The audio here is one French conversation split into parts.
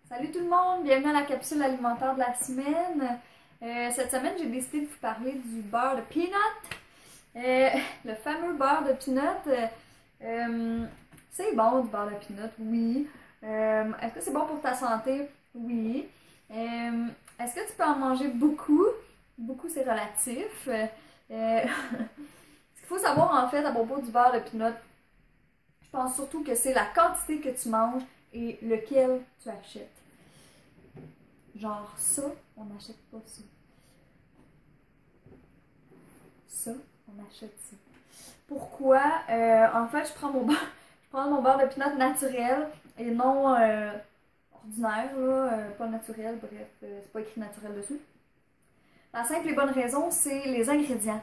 Salut tout le monde, bienvenue à la capsule alimentaire de la semaine. Cette semaine, j'ai décidé de vous parler du beurre de peanut. Le fameux beurre de peanut, c'est bon du beurre de peanut, oui. Est-ce que c'est bon pour ta santé? Oui. Est-ce que tu peux en manger beaucoup? Beaucoup, c'est relatif. Ce qu'il faut savoir en fait à propos du beurre de peanut, je pense surtout que c'est la quantité que tu manges et lequel tu achètes. Genre ça, on n'achète pas ça. Ça, on achète ça. Pourquoi? En fait, je prends mon beurre de peanut naturel et non ordinaire, là, pas naturel, bref, c'est pas écrit naturel dessus. La simple et bonne raison, c'est les ingrédients.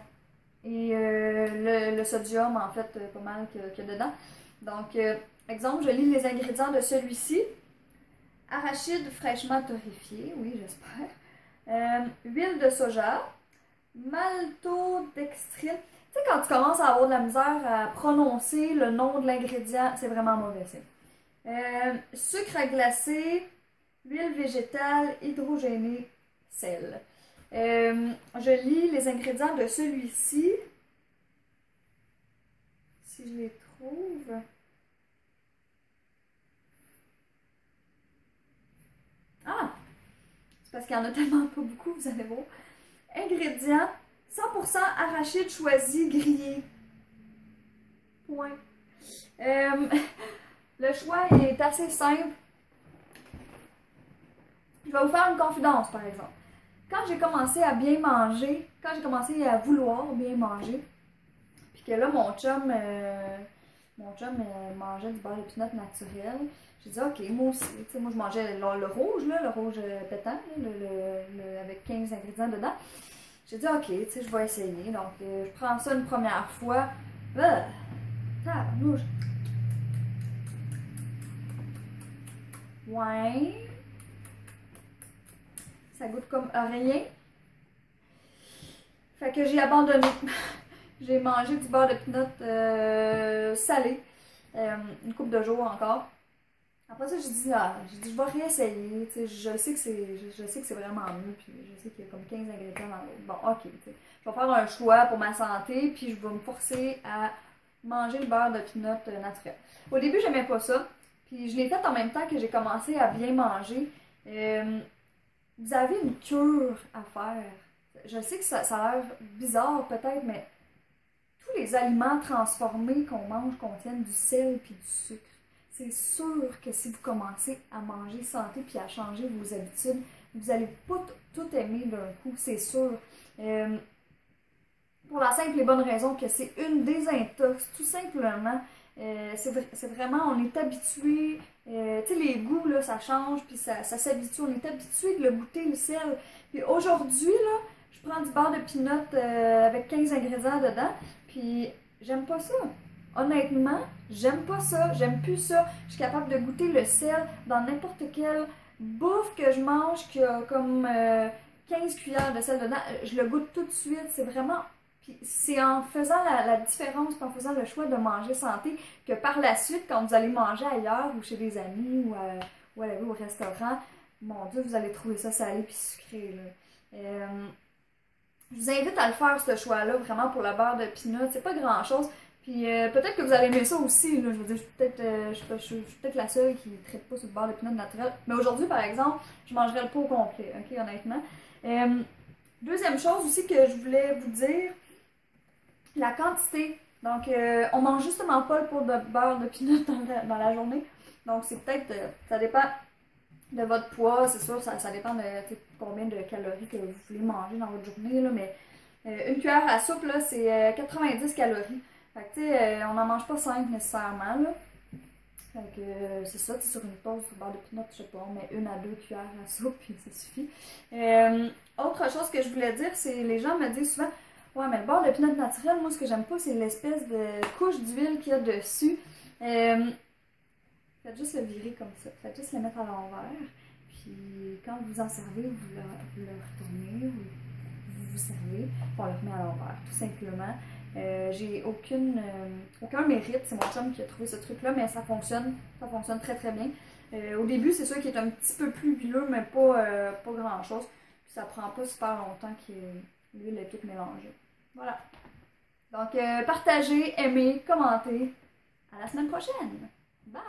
Et le sodium, en fait, pas mal qu'il y a dedans. Donc, exemple, je lis les ingrédients de celui-ci. Arachide fraîchement torréfié, oui, j'espère. Huile de soja. Maltodextrine. Tu sais, quand tu commences à avoir de la misère à prononcer le nom de l'ingrédient, c'est vraiment mauvais signe. Sucre à glacer, huile végétale, hydrogénée, sel. Je lis les ingrédients de celui-ci. Si je les trouve. Ah! C'est parce qu'il y en a tellement pas beaucoup, vous allez voir. Ingrédients 100% arachide choisi grillé. Point. Le choix est assez simple. Je vais vous faire une confidence, par exemple. Quand j'ai commencé à bien manger, quand j'ai commencé à vouloir bien manger, puis que là, mon chum mangeait du beurre de peanut naturel, j'ai dit, OK, moi aussi. T'sais, moi, je mangeais le rouge, là, le rouge pétant, là, avec 15 ingrédients dedans. J'ai dit, OK, je vais essayer. Donc, je prends ça une première fois. Tabarnouche. Ouais. Ça goûte comme rien. Fait que j'ai abandonné. J'ai mangé du beurre de peanut salé. Une couple de jours encore. Après ça, j'ai dit, je vais réessayer. Je sais que c'est vraiment mieux. Puis je sais qu'il y a comme 15 ingrédients dans l'autre. Bon, ok. Je vais faire un choix pour ma santé. Puis je vais me forcer à manger le beurre de peanut naturel. Au début, j'aimais pas ça. Puis je l'ai fait en même temps que j'ai commencé à bien manger. Vous avez une cure à faire. Je sais que ça a l'air bizarre peut-être, mais tous les aliments transformés qu'on mange contiennent du sel et du sucre. C'est sûr que si vous commencez à manger santé puis à changer vos habitudes, vous allez pas tout aimer d'un coup, c'est sûr. Pour la simple et bonne raison que c'est une désintox, tout simplement. C'est vraiment, on est habitué, tu sais, les goûts, là, ça change, puis ça s'habitue. On est habitué de le goûter, le sel. Puis aujourd'hui, là, je prends du beurre de peanut avec 15 ingrédients dedans, puis j'aime pas ça. Honnêtement, j'aime pas ça, j'aime plus ça. Je suis capable de goûter le sel dans n'importe quelle bouffe que je mange qui a comme 15 cuillères de sel dedans. Je le goûte tout de suite, c'est vraiment... Puis c'est en faisant la différence, en faisant le choix de manger santé, que par la suite, quand vous allez manger ailleurs ou chez des amis ou aller au restaurant, mon Dieu, vous allez trouver ça salé puis sucré, là. Je vous invite à le faire, ce choix-là, vraiment pour le beurre de peanut. C'est pas grand-chose. Puis peut-être que vous allez aimer ça aussi, là. Je veux dire, je suis peut-être la seule qui ne traite pas sur le beurre de peanut naturel. Mais aujourd'hui, par exemple, je mangerai le pot au complet, ok, honnêtement. Deuxième chose aussi que je voulais vous dire, la quantité. Donc, on mange justement pas le pot de beurre de peanut dans la journée. Donc, c'est peut-être, ça dépend de votre poids, c'est sûr, ça dépend de combien de calories que vous voulez manger dans votre journée, là, mais une cuillère à soupe, là, c'est 90 calories. Fait que, tu sais, on n'en mange pas 5 nécessairement, là. Fait que, c'est ça, sur une pause, sur le beurre de peanut, je sais pas, on met 1 à 2 cuillères à soupe, puis ça suffit. Autre chose que je voulais dire, c'est, les gens me disent souvent, ouais, mais le beurre de peanut naturel, moi, ce que j'aime pas, c'est l'espèce de couche d'huile qu'il y a dessus. Faites juste le virer comme ça. Faites juste le mettre à l'envers. Puis quand vous en servez, vous le retournez, vous vous servez, on le remet à l'envers, tout simplement. J'ai aucun mérite, c'est mon chum qui a trouvé ce truc-là, mais ça fonctionne très très bien. Au début, c'est sûr qu'il est un petit peu plus huileux, mais pas grand-chose. Puis ça prend pas super longtemps que l'huile est toute mélangée. Voilà. Donc, partagez, aimez, commentez. À la semaine prochaine. Bye!